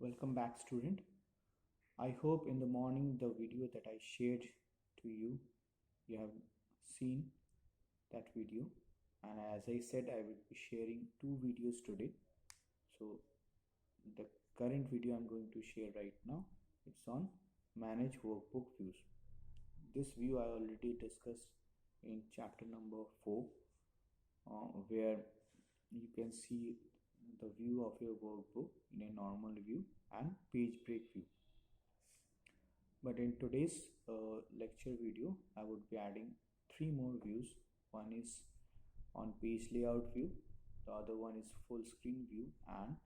Welcome back, student. I hope in the morning the video that I shared to you, you have seen that video. And as I said, I will be sharing two videos today. So the current video I'm going to share right now, it's on manage workbook views. This view I already discussed in chapter number 4, where you can see the view of your workbook in a normal view and page break view. But in today's lecture video, I would be adding three more views. One is on page layout view, the other one is full screen view, and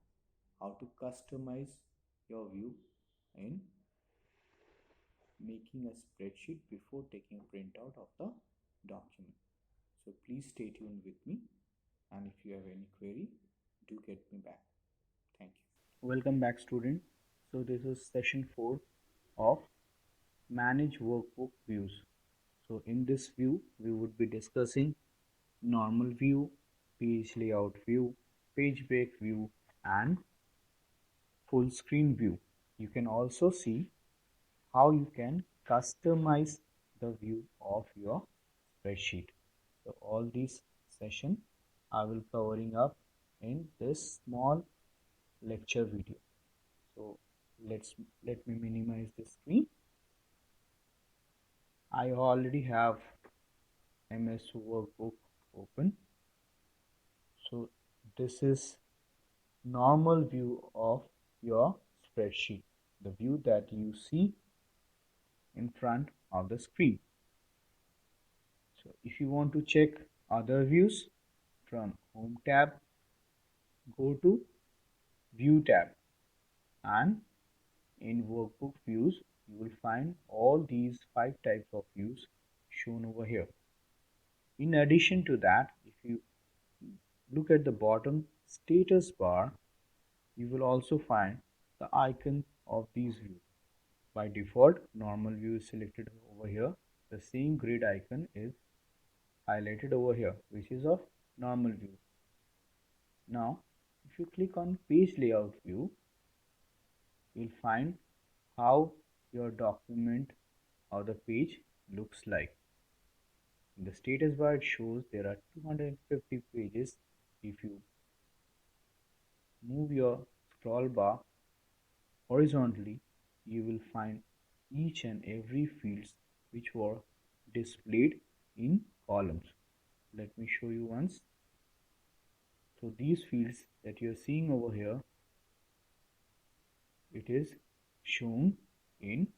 how to customize your view in making a spreadsheet before taking printout of the document. So please stay tuned with me, and if you have any query, do get me back. Thank you. Welcome back, student. So this is session 4 of manage workbook views. So in this view, we would be discussing normal view, page layout view, page break view, and full screen view. You can also see how you can customize the view of your spreadsheet. So all these session I will covering up in this small lecture video. So let me minimize the screen. I already have MS Workbook open. So this is normal view of your spreadsheet, the view that you see in front of the screen. So if you want to check other views, from Home tab, go to View tab, and in Workbook views you will find all these 5 types of views shown over here. In addition to that, if you look at the bottom status bar, you will also find the icon of these views. By default, normal view is selected over here. The same grid icon is highlighted over here, which is of normal view. Now, if you click on page layout view, you'll find how your document or the page looks like. In the status bar, it shows there are 250 pages. If you move your scroll bar horizontally, you will find each and every fields which were displayed in columns. Let me show you once. So these fields that you are seeing over here, it is shown in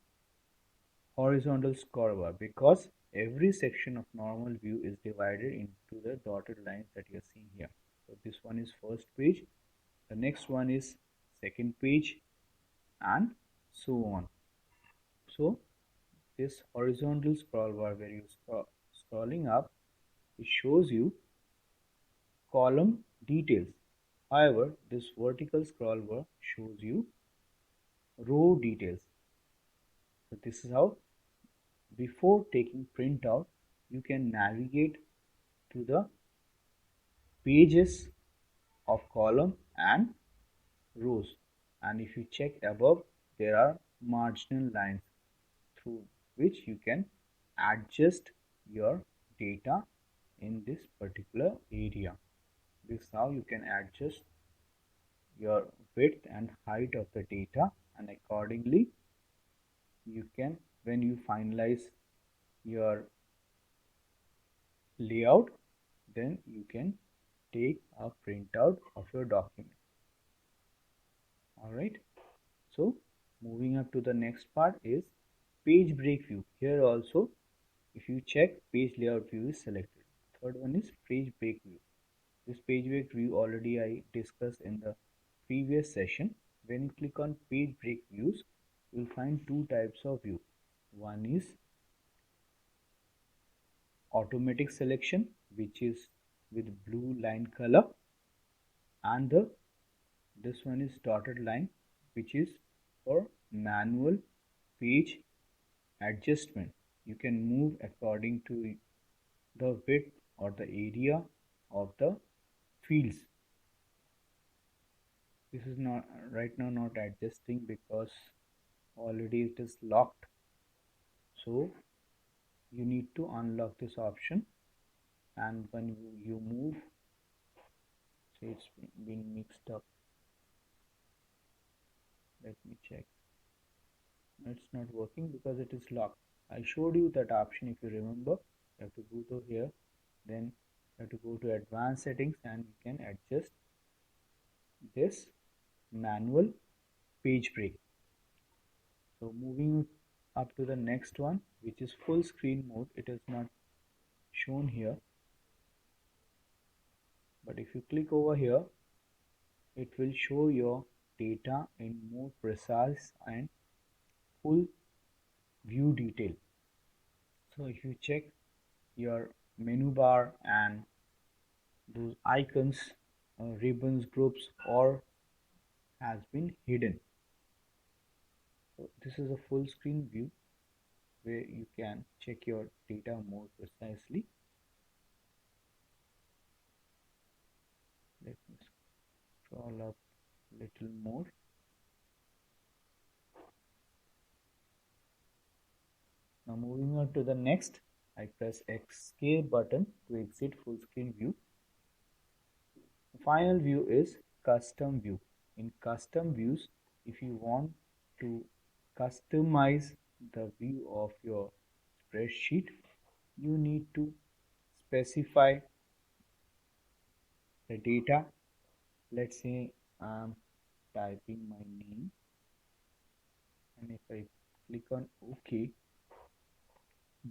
horizontal scroll bar because every section of normal view is divided into the dotted lines that you are seeing here. So this one is first page, the next one is second page, and so on. So this horizontal scroll bar where you scrolling up, it shows you column details. However, this vertical scroll bar shows you row details. So this is how, before taking printout, you can navigate to the pages of column and rows, and if you check above, there are marginal lines through which you can adjust your data in this particular area. This is how you can adjust your width and height of the data, and accordingly you can, when you finalize your layout, then you can take a printout of your document. Alright, so moving up to the next part is page break view. Here also, if you check, page layout view is selected. Third one is page break view. This page break view already I discussed in the previous session. When you click on page break views, you will find two types of view. One is automatic selection, which is with blue line color, and this one is dotted line, which is for manual page adjustment. You can move according to the width or the area of the fields. This is not right now not adjusting because already it is locked. So you need to unlock this option, and when you move, say it's been mixed up. Let me check. It's not working because it is locked. I showed you that option. If you remember, you have to go to here, then you have to go to advanced settings, and you can adjust this manual page break. So moving up to the next one, which is full screen mode. It is not shown here, but if you click over here, it will show your data in more precise and full view detail. So if you check your menu bar and those icons, ribbons, groups, or has been hidden. So this is a full screen view where you can check your data more precisely. Let me scroll up a little more. Now moving on to the next, I press escape button to exit full screen view. The final view is custom view. In custom views, if you want to customize the view of your spreadsheet, you need to specify the data. Let's say I'm typing my name, and if I click on OK,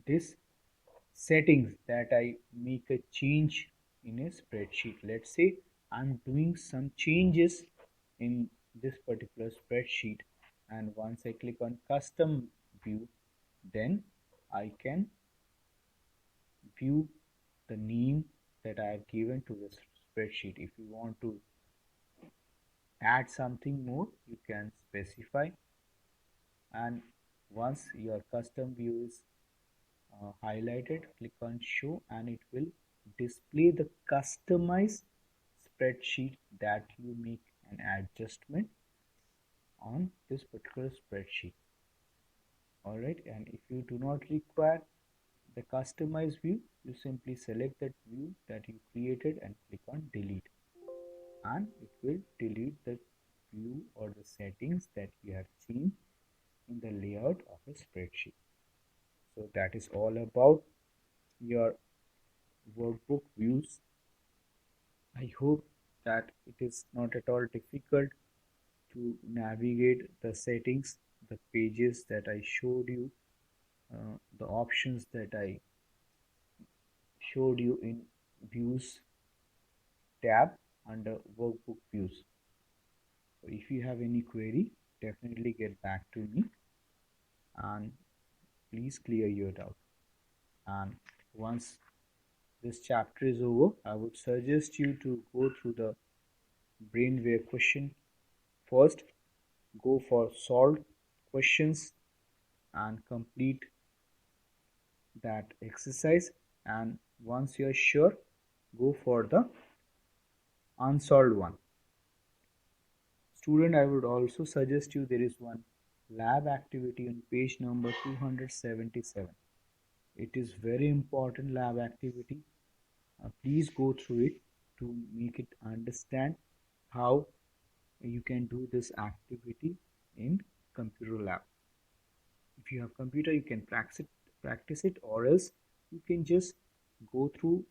this settings that I make a change in a spreadsheet. Let's say I'm doing some changes in this particular spreadsheet, and once I click on custom view, then I can view the name that I have given to this spreadsheet. If you want to add something more, you can specify, and once your custom view is highlighted, click on show, and it will display the customized spreadsheet that you make an adjustment on this particular spreadsheet. Alright, and if you do not require the customized view, you simply select that view that you created and click on delete, and it will delete the view or the settings that you have seen in the layout of a spreadsheet. So that is all about your workbook views. I hope that it is not at all difficult to navigate the settings, the pages that I showed you, the options that I showed you in views tab under workbook views. So if you have any query, definitely get back to me, and please clear your doubt. And once this chapter is over, I would suggest you to go through the brainwave question first. Go for solved questions and complete that exercise, and once you're sure, go for the unsolved one. Student, I would also suggest you, there is one lab activity on page number 277. It is very important lab activity. Please go through it to make it understand how you can do this activity in computer lab. If you have computer, you can practice it, or else you can just go through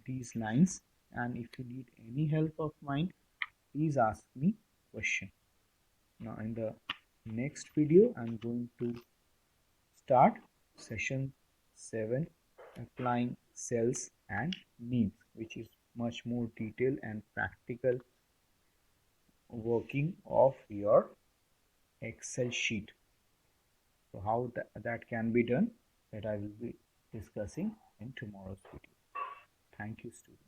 these lines, and if you need any help of mine, please ask me question. Now in the next video, I'm going to start session 7, applying cells and names, which is much more detailed and practical working of your Excel sheet. So how that can be done, that I will be discussing in tomorrow's video. Thank you, students.